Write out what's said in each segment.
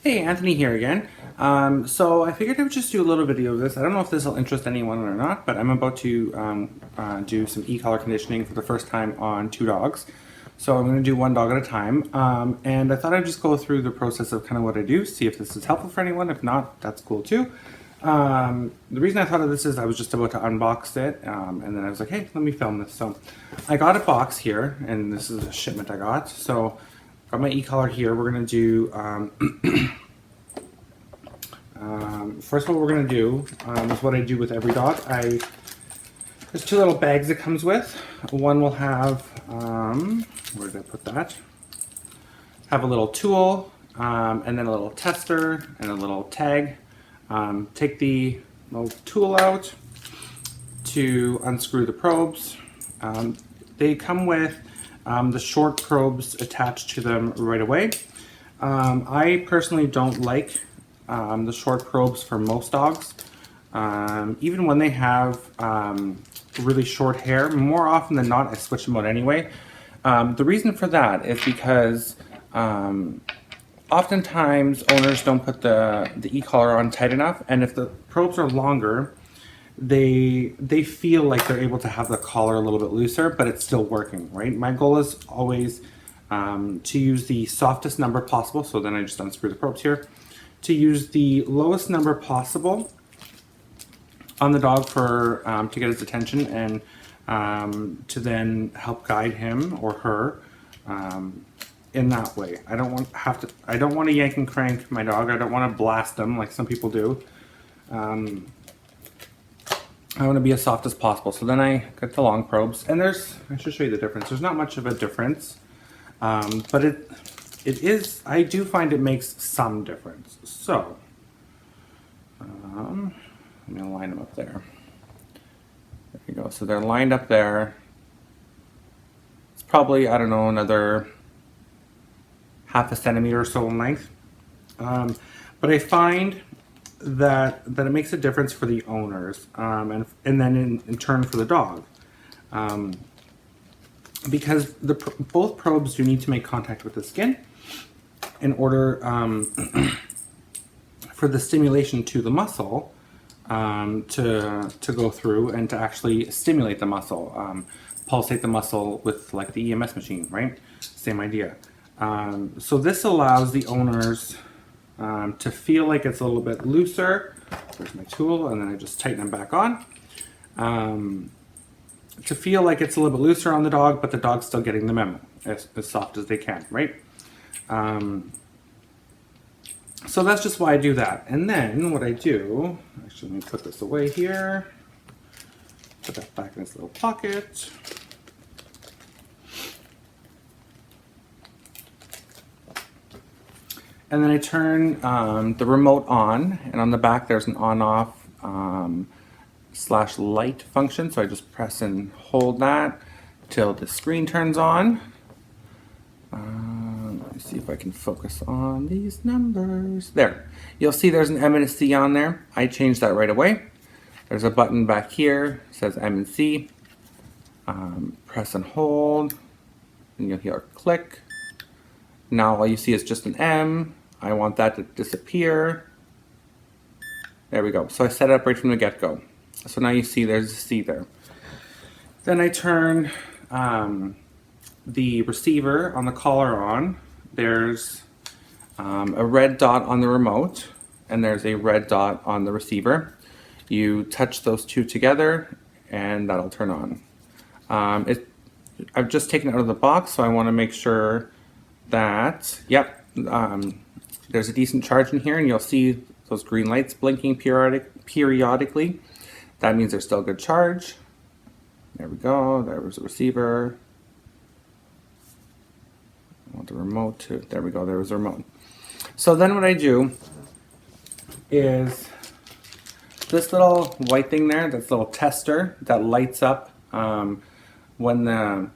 Hey, Anthony here again. So I figured I would just do a little video of this. I don't know if this will interest anyone or not, but I'm about to do some e-collar conditioning for the first time on two dogs. So I'm going to do one dog at a time. And I thought I'd just go through the process of kind of what I do, see if this is helpful for anyone. If not, that's cool too. The reason I thought of this is I was just about to unbox it, and then I was like, hey, let me film this. So I got a box here, and this is a shipment I got. So got my e-collar here. We're going to do first of all, we're going to do is what I do with every dog. There's two little bags it comes with. One will have, where did I put that? Have a little tool, and then a little tester, and a little tag. Take the little tool out to unscrew the probes. They come with the short probes attached to them right away. I personally don't like the short probes for most dogs. Even when they have really short hair, more often than not I switch them out anyway. The reason for that is because oftentimes owners don't put the e-collar on tight enough, and if the probes are longer, they feel like they're able to have the collar a little bit looser, but it's still working, right? My goal is always to use the softest number possible, so then I just unscrew the probes here, to use the lowest number possible on the dog for to get his attention and to then help guide him or her in that way. I don't want to yank and crank my dog. I don't want to blast them like some people do. I want to be as soft as possible. So then I get the long probes, and I should show you the difference. There's not much of a difference, but it is, I do find it makes some difference. So I'm going to line them up there. There you go. So they're lined up there. It's probably, I don't know, another half a centimeter or so in length. But I find that it makes a difference for the owners, and then in turn for the dog. Because both probes do need to make contact with the skin in order for the stimulation to the muscle to go through and to actually stimulate the muscle, pulsate the muscle with like the EMS machine, right? Same idea. So this allows the owners to feel like it's a little bit looser. There's my tool, and then I just tighten them back on. To feel like it's a little bit looser on the dog, but the dog's still getting the memo as soft as they can, right? So that's just why I do that. And then what I do, actually let me put this away here, put that back in its little pocket. And then I turn the remote on, and on the back there's an on-off slash light function. So I just press and hold that till the screen turns on. Let me see if I can focus on these numbers. There. You'll see there's an M and a C on there. I changed that right away. There's a button back here, it says M and C. Press and hold, and you'll hear a click. Now all you see is just an M. I want that to disappear. There we go. So I set it up right from the get-go. So now you see there's a C there. Then I turn the receiver on the collar on. There's a red dot on the remote, and there's a red dot on the receiver. You touch those two together, and that'll turn on. I've just taken it out of the box, so I want to make sure that, yep, there's a decent charge in here, and you'll see those green lights blinking periodically. That means there's still good charge. There we go. There was the receiver. I want the remote too. There we go. There was the remote. So then what I do is this little white thing there, this little tester that lights up when the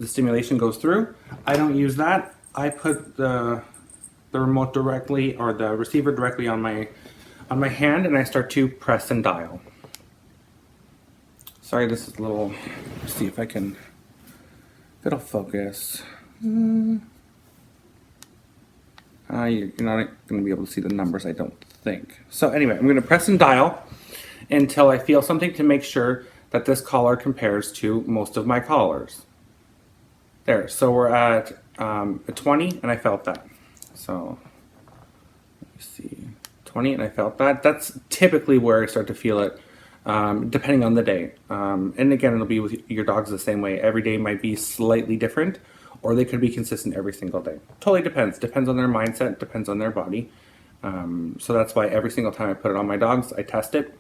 stimulation goes through. I don't use that. I put the remote directly, or the receiver directly on my hand, and I start to press and dial. Sorry, this is a little, let's see if I can, if it'll focus. You're not going to be able to see the numbers, I don't think. So anyway, I'm going to press and dial until I feel something to make sure that this collar compares to most of my collars. There, so we're at a 20 and I felt that. So let me see, 20 and I felt that. That's typically where I start to feel it, depending on the day. And again, it'll be with your dogs the same way. Every day might be slightly different, or they could be consistent every single day. Totally depends on their mindset, depends on their body. So that's why every single time I put it on my dogs, I test it.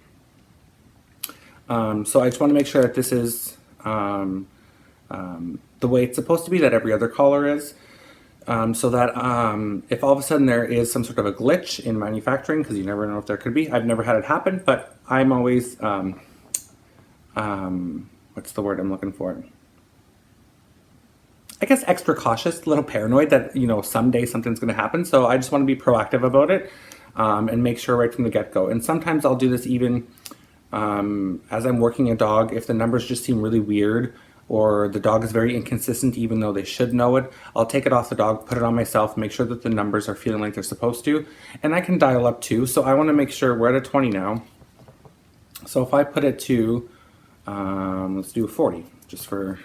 So I just want to make sure that this is the way it's supposed to be, that every other collar is. So that if all of a sudden there is some sort of a glitch in manufacturing, because you never know if there could be. I've never had it happen, but I'm always, what's the word I'm looking for? I guess extra cautious, a little paranoid that, you know, someday something's going to happen. So I just want to be proactive about it and make sure right from the get-go. And sometimes I'll do this even as I'm working a dog, if the numbers just seem really weird or the dog is very inconsistent even though they should know it, I'll take it off the dog, put it on myself, make sure that the numbers are feeling like they're supposed to. And I can dial up too. So I want to make sure we're at a 20 now. So if I put it to, let's do 40, just for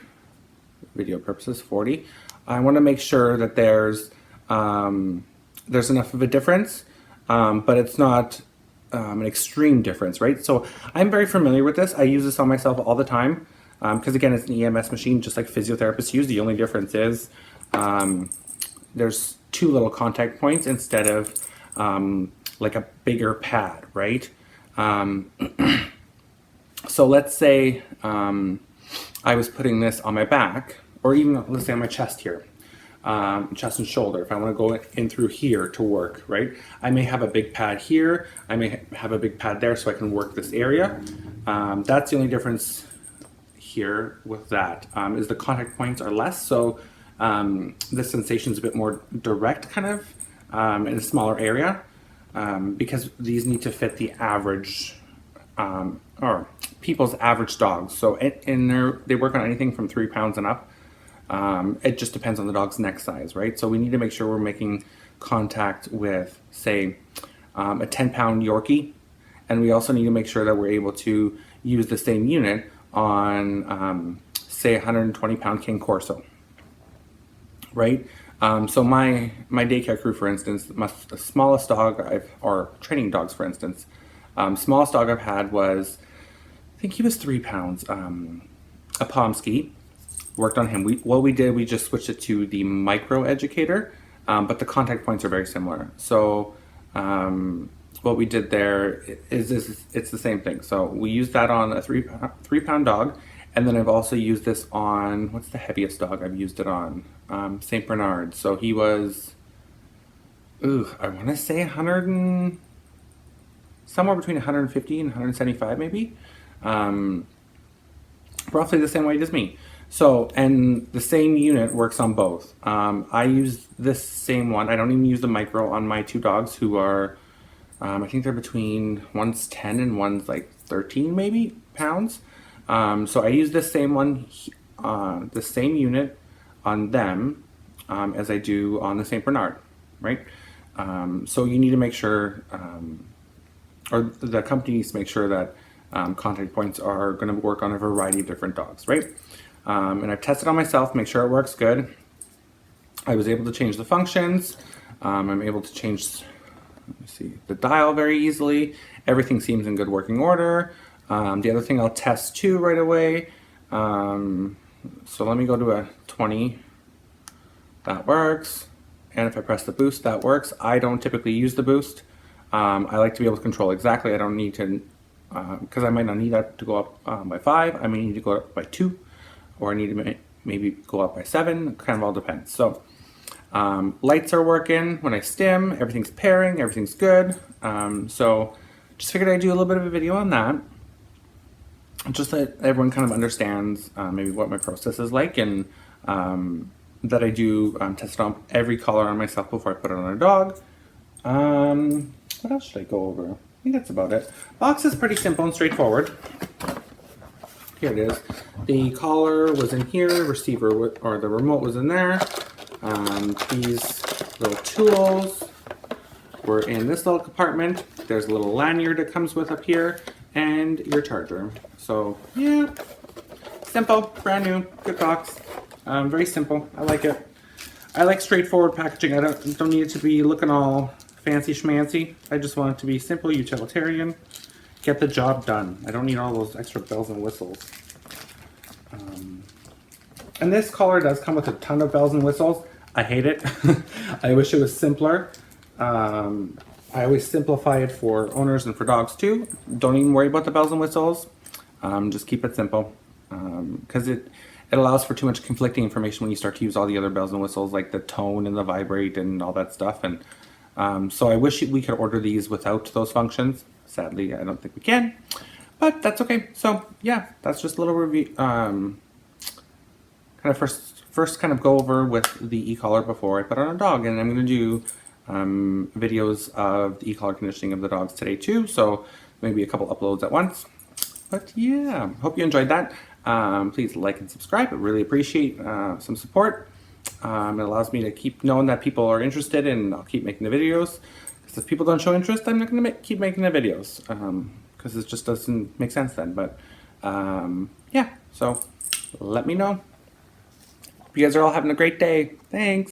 video purposes, 40. I want to make sure that there's enough of a difference, but it's not an extreme difference, right? So I'm very familiar with this. I use this on myself all the time because again, it's an EMS machine, just like physiotherapists use. The only difference is there's two little contact points instead of like a bigger pad, right? So let's say I was putting this on my back, or even let's say on my chest here, chest and shoulder. If I want to go in through here to work, right? I may have a big pad here. I may have a big pad there so I can work this area. That's the only difference here with that, is the contact points are less. So the sensation is a bit more direct kind of in a smaller area because these need to fit the average or people's average dogs. So they work on anything from 3 pounds and up. It just depends on the dog's neck size, right? So we need to make sure we're making contact with, say, a 10-pound Yorkie, and we also need to make sure that we're able to use the same unit on, say, a 120-pound King Corso, right? So my daycare crew, for instance, the smallest dog or training dogs, for instance, smallest dog I've had was, I think he was 3 pounds, a Pomsky. Worked on him. What we did, we just switched it to the Micro Educator, but the contact points are very similar. So what we did there is it's the same thing. So we used that on a 3 pound dog, and then I've also used this on, what's the heaviest dog I've used it on? St. Bernard. So he was, I want to say somewhere between 150 and 175 maybe. Roughly the same weight as me. So, and the same unit works on both. I use this same one. I don't even use the Micro on my two dogs who are, I think they're between, one's 10 and one's like 13 maybe pounds. So I use this same one, the same unit on them as I do on the St. Bernard, right? So you need to make sure, or the company needs to make sure that contact points are going to work on a variety of different dogs, right? And I've tested on myself, make sure it works good. I was able to change the functions. I'm able to change, let me see, the dial very easily. Everything seems in good working order. The other thing I'll test too right away. So let me go to a 20. That works. And if I press the boost, that works. I don't typically use the boost. I like to be able to control exactly. I don't need to, because I might not need that to go up by 5. I may need to go up by 2. Or I need to maybe go up by 7, kind of all depends. So lights are working when I stim, everything's pairing, everything's good. So just figured I'd do a little bit of a video on that. Just so that everyone kind of understands maybe what my process is like, and that I do test on every collar on myself before I put it on a dog. What else should I go over? I think that's about it. Box is pretty simple and straightforward. Here it is. The collar was in here, receiver or the remote was in there. These little tools we're in this little compartment. There's a little lanyard that comes with up here and your charger. So yeah, simple, brand new, good box. Very simple. I like it. I like straightforward packaging. I don't need it to be looking all fancy schmancy. I just want it to be simple, utilitarian, get the job done. I don't need all those extra bells and whistles. And this collar does come with a ton of bells and whistles. I hate it. I wish it was simpler. I always simplify it for owners and for dogs too. Don't even worry about the bells and whistles. Just keep it simple, because it allows for too much conflicting information when you start to use all the other bells and whistles, like the tone and the vibrate and all that stuff. And so I wish we could order these without those functions. Sadly, I don't think we can, but that's okay. So yeah, that's just a little review. Kind of first kind of go over with the e-collar before I put on a dog, and I'm going to do videos of the e-collar conditioning of the dogs today too, so maybe a couple uploads at once. But yeah, hope you enjoyed that. Please like and subscribe. I really appreciate some support. It allows me to keep knowing that people are interested, and I'll keep making the videos. Because if people don't show interest, I'm not going to keep making the videos, because it just doesn't make sense then. But yeah, so let me know. Hope you guys are all having a great day. Thanks.